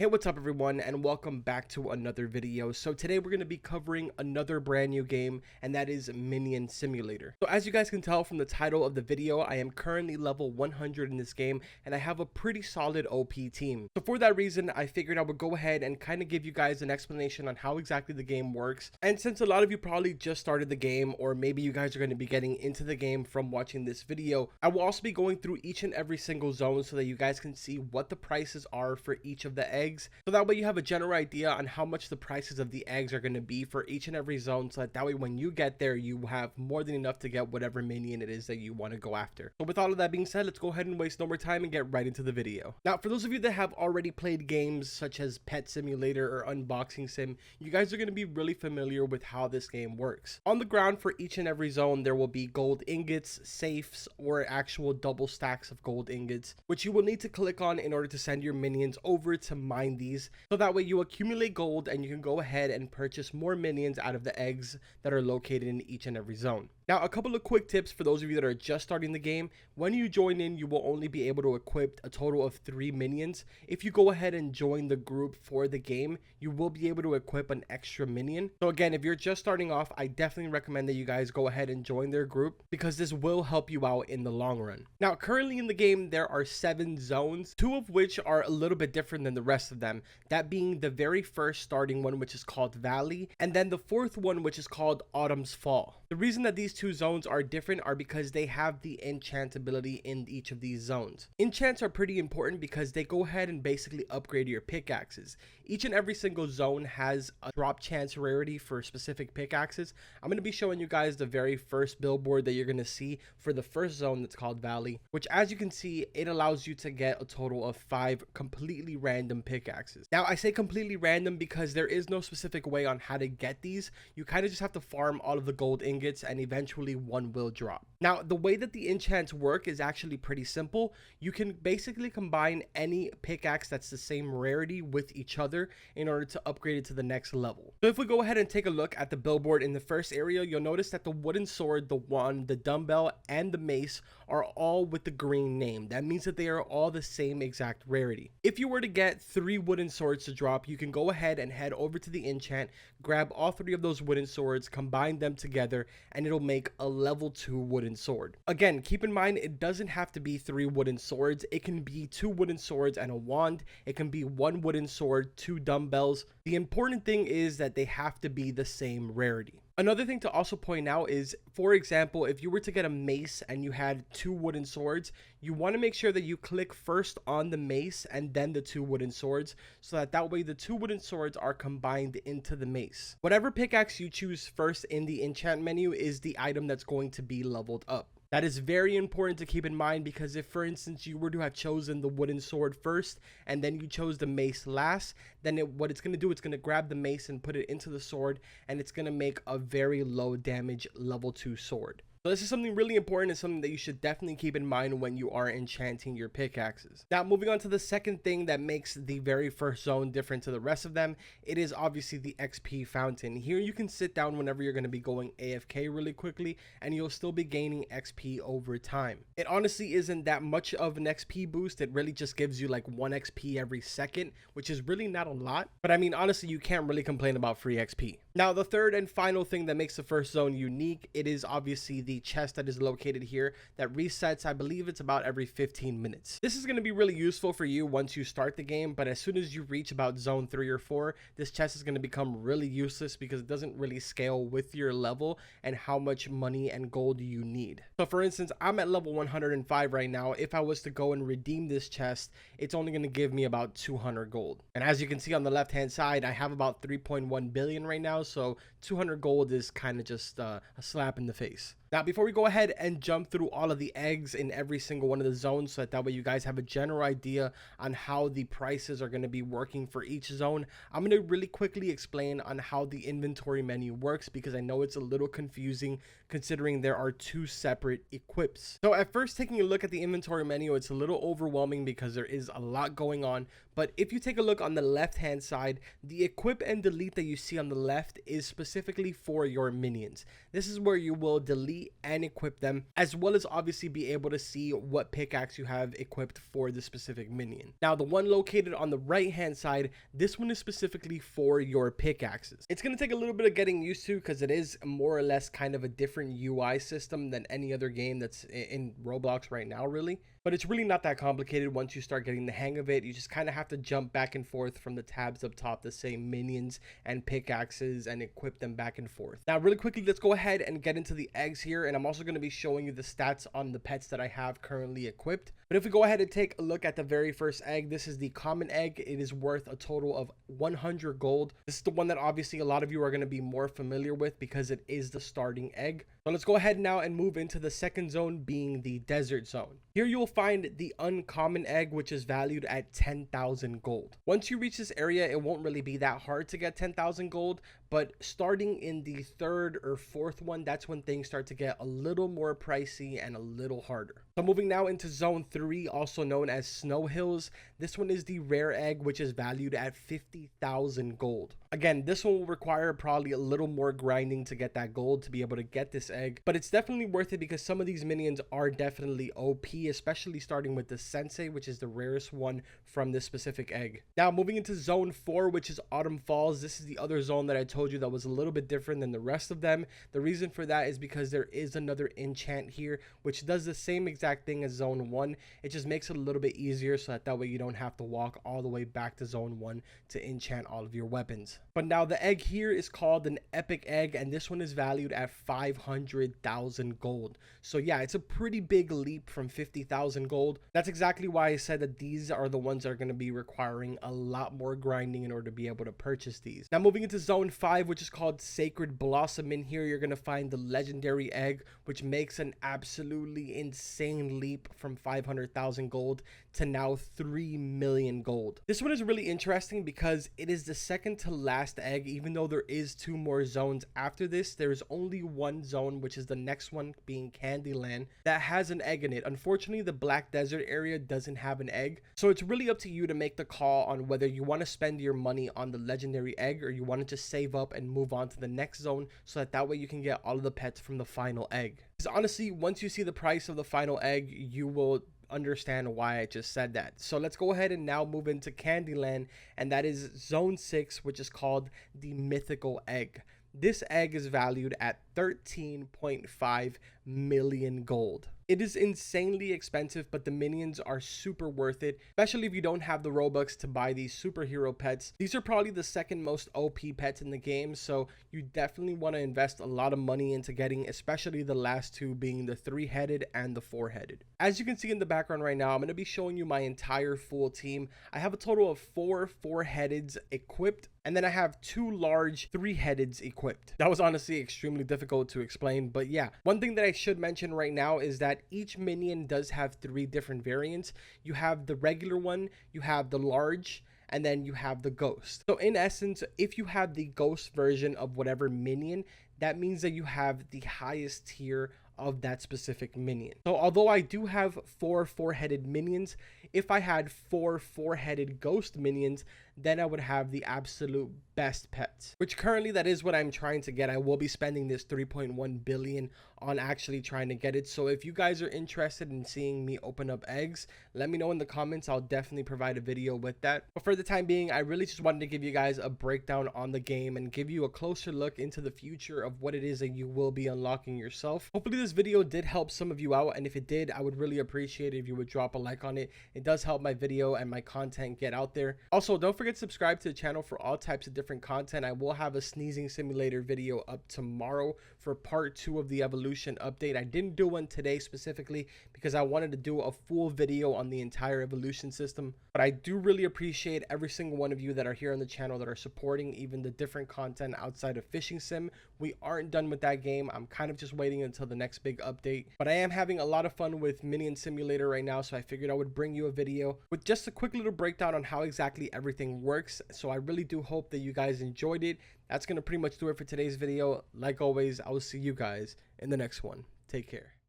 Hey, what's up everyone, and welcome back to another video. So today we're going to be covering another brand new game, and that is Minion Simulator. So as you guys can tell from the title of the video, I am currently level 100 in this game, and I have a pretty solid OP team. So for that reason, I figured I would go ahead and kind of give you guys an explanation on how exactly the game works. And since a lot of you probably just started the game, or maybe you guys are going to be getting into the game from watching this video, I will also be going through each and every single zone so that you guys can see what the prices are for each of the eggs. So that way you have a general idea on how much the prices of the eggs are going to be for each and every zone, so that way when you get there you have more than enough to get whatever minion it is that you want to go after. So with all of that being said, let's go ahead and waste no more time and get right into the video. Now for those of you that have already played games such as Pet Simulator or Unboxing Sim, you guys are going to be really familiar with how this game works. On the ground for each and every zone there will be gold ingots, safes, or actual double stacks of gold ingots, which you will need to click on in order to send your minions over to mine these. So that way you accumulate gold and you can go ahead and purchase more minions out of the eggs that are located in each and every zone. Now, a couple of quick tips for those of you that are just starting the game. When you join in, you will only be able to equip a total of 3 minions. If you go ahead and join the group for the game, you will be able to equip an extra minion. So again, if you're just starting off, I definitely recommend that you guys go ahead and join their group, because this will help you out in the long run. Now, currently in the game, there are 7 zones, 2 of which are a little bit different than the rest of them. That being the very first starting one, which is called Valley, and then the 4th one, which is called Autumn's Fall. The reason that these 2 zones are different are because they have the enchant ability in each of these zones. Enchants are pretty important because they go ahead and basically upgrade your pickaxes. Each and every single zone has a drop chance rarity for specific pickaxes. I'm going to be showing you guys the very first billboard that you're going to see for the first zone that's called Valley, which, as you can see, it allows you to get a total of 5 completely random pickaxes. Now, I say completely random because there is no specific way on how to get these. You kind of just have to farm all of the gold ingots and eventually one will drop. Now, the way that the enchants work is actually pretty simple. You can basically combine any pickaxe that's the same rarity with each other in order to upgrade it to the next level. So if we go ahead and take a look at the billboard in the first area, you'll notice that the wooden sword, the wand, the dumbbell, and the mace are all with the green name. That means that they are all the same exact rarity. If you were to get 3 wooden swords to drop, you can go ahead and head over to the enchant, grab all 3 of those wooden swords, combine them together, and it'll make a level 2 wooden sword. Again, keep in mind, it doesn't have to be 3 wooden swords. It can be 2 wooden swords and a wand. It can be 1 wooden sword, 2 dumbbells. The important thing is that they have to be the same rarity. Another thing to also point out is, for example, if you were to get a mace and you had 2 wooden swords, you want to make sure that you click first on the mace and then the 2 wooden swords, so that way the 2 wooden swords are combined into the mace. Whatever pickaxe you choose first in the enchant menu is the item that's going to be leveled up. That is very important to keep in mind, because if, for instance, you were to have chosen the wooden sword first and then you chose the mace last, then what it's going to do, it's going to grab the mace and put it into the sword, and it's going to make a very low damage level 2 sword. So this is something really important and something that you should definitely keep in mind when you are enchanting your pickaxes. Now, moving on to the second thing that makes the very first zone different to the rest of them, it is obviously the XP fountain. Here you can sit down whenever you're going to be going AFK really quickly, and you'll still be gaining XP over time. It honestly isn't that much of an XP boost. It really just gives you like 1 XP every second, which is really not a lot. But I mean, honestly, you can't really complain about free XP. Now, the third and final thing that makes the first zone unique, it is obviously the chest that is located here that resets, I believe it's about every 15 minutes. This is going to be really useful for you once you start the game, but as soon as you reach about zone 3 or 4, this chest is going to become really useless because it doesn't really scale with your level and how much money and gold you need. So for instance, I'm at level 105 right now. If I was to go and redeem this chest, it's only going to give me about 200 gold. And as you can see on the left hand side, I have about 3.1 billion right now, so 200 gold is kind of just a slap in the face. Now, before we go ahead and jump through all of the eggs in every single one of the zones, so that way you guys have a general idea on how the prices are going to be working for each zone, I'm going to really quickly explain on how the inventory menu works, because I know it's a little confusing considering there are 2 separate equips. So at first, taking a look at the inventory menu, it's a little overwhelming because there is a lot going on. But if you take a look on the left hand side, the equip and delete that you see on the left is specifically for your minions. This is where you will delete defeat and equip them, as well as obviously be able to see what pickaxe you have equipped for the specific minion. Now, the one located on the right hand side, this one is specifically for your pickaxes. It's going to take a little bit of getting used to because it is more or less kind of a different UI system than any other game that's in Roblox right now, really. But it's really not that complicated once you start getting the hang of it. You just kind of have to jump back and forth from the tabs up top to say minions and pickaxes and equip them back and forth. Now, really quickly, let's go ahead and get into the eggs here. And I'm also going to be showing you the stats on the pets that I have currently equipped. But if we go ahead and take a look at the very first egg, this is the common egg. It is worth a total of 100 gold. This is the one that obviously a lot of you are going to be more familiar with because it is the starting egg. So let's go ahead now and move into the second zone, being the desert zone. Here you will find the uncommon egg, which is valued at 10,000 gold. Once you reach this area, it won't really be that hard to get 10,000 gold, but starting in the third or fourth one, that's when things start to get a little more pricey and a little harder. So moving now into zone 3, also known as Snow Hills. This one is the rare egg, which is valued at 50,000 gold. Again, this one will require probably a little more grinding to get that gold to be able to get this egg, but it's definitely worth it because some of these minions are definitely OP, especially starting with the Sensei, which is the rarest one from this specific egg. Now moving into zone 4, which is Autumn Falls. This is the other zone that I told you that was a little bit different than the rest of them. The reason for that is because there is another enchant here, which does the same exact thing as zone 1. It just makes it a little bit easier so that way you don't have to walk all the way back to zone 1 to enchant all of your weapons. But now the egg here is called an epic egg, and this one is valued at 500,000 gold. So yeah, it's a pretty big leap from 50,000 gold. That's exactly why I said that these are the ones that are going to be requiring a lot more grinding in order to be able to purchase these. Now moving into zone 5, which is called Sacred Blossom. In here you're going to find the legendary egg, which makes an absolutely insane leap from 500,000 gold to now 3 million gold. This one is really interesting because it is the second to last egg. Even though there is 2 more zones after this, there is only one zone, which is the next one, being Candyland, that has an egg in it. Unfortunately, the Black Desert area doesn't have an egg, so it's really up to you to make the call on whether you want to spend your money on the legendary egg or you want to just save up and move on to the next zone so that way you can get all of the pets from the final egg. Because honestly, once you see the price of the final egg, you will understand why I just said that. So let's go ahead and now move into Candyland, and that is zone 6, which is called the Mythical Egg. This egg is valued at 13.5 million gold. It is insanely expensive, but the minions are super worth it, especially if you don't have the Robux to buy these superhero pets. These are probably the second most OP pets in the game, so you definitely want to invest a lot of money into getting, especially the last 2 being the 3-headed and the 4-headed. As you can see in the background right now, I'm going to be showing you my entire full team. I have a total of 4 4-headeds equipped, and then I have 2 large 3-headeds equipped. That was honestly extremely difficult to explain, but yeah. One thing that I should mention right now is that each minion does have 3 different variants. You have the regular one, you have the large, and then you have the ghost. So in essence, if you have the ghost version of whatever minion, that means that you have the highest tier of that specific minion. So although I do have 4 4-headed minions, if I had 4 4-headed ghost minions, then I would have the absolute best pets, which currently that is what I'm trying to get. I will be spending this 3.1 billion on actually trying to get it. So if you guys are interested in seeing me open up eggs, let me know in the comments. I'll definitely provide a video with that. But for the time being, I really just wanted to give you guys a breakdown on the game and give you a closer look into the future of what it is that you will be unlocking yourself. Hopefully this video did help some of you out, and if it did, I would really appreciate it if you would drop a like on it. It does help my video and my content get out there. Also, don't forget to subscribe to the channel for all types of different content. I will have a sneezing simulator video up tomorrow for part 2 of the evolution update. I didn't do one today specifically because I wanted to do a full video on the entire evolution system, but I do really appreciate every single one of you that are here on the channel that are supporting even the different content outside of fishing sim. We aren't done with that game. I'm kind of just waiting until the next big update, but I am having a lot of fun with Minion Simulator right now, so I figured I would bring you a video with just a quick little breakdown on how exactly everything works. So I really do hope that you guys enjoyed it. That's gonna pretty much do it for today's video. Like always, I will see you guys in the next one. Take care.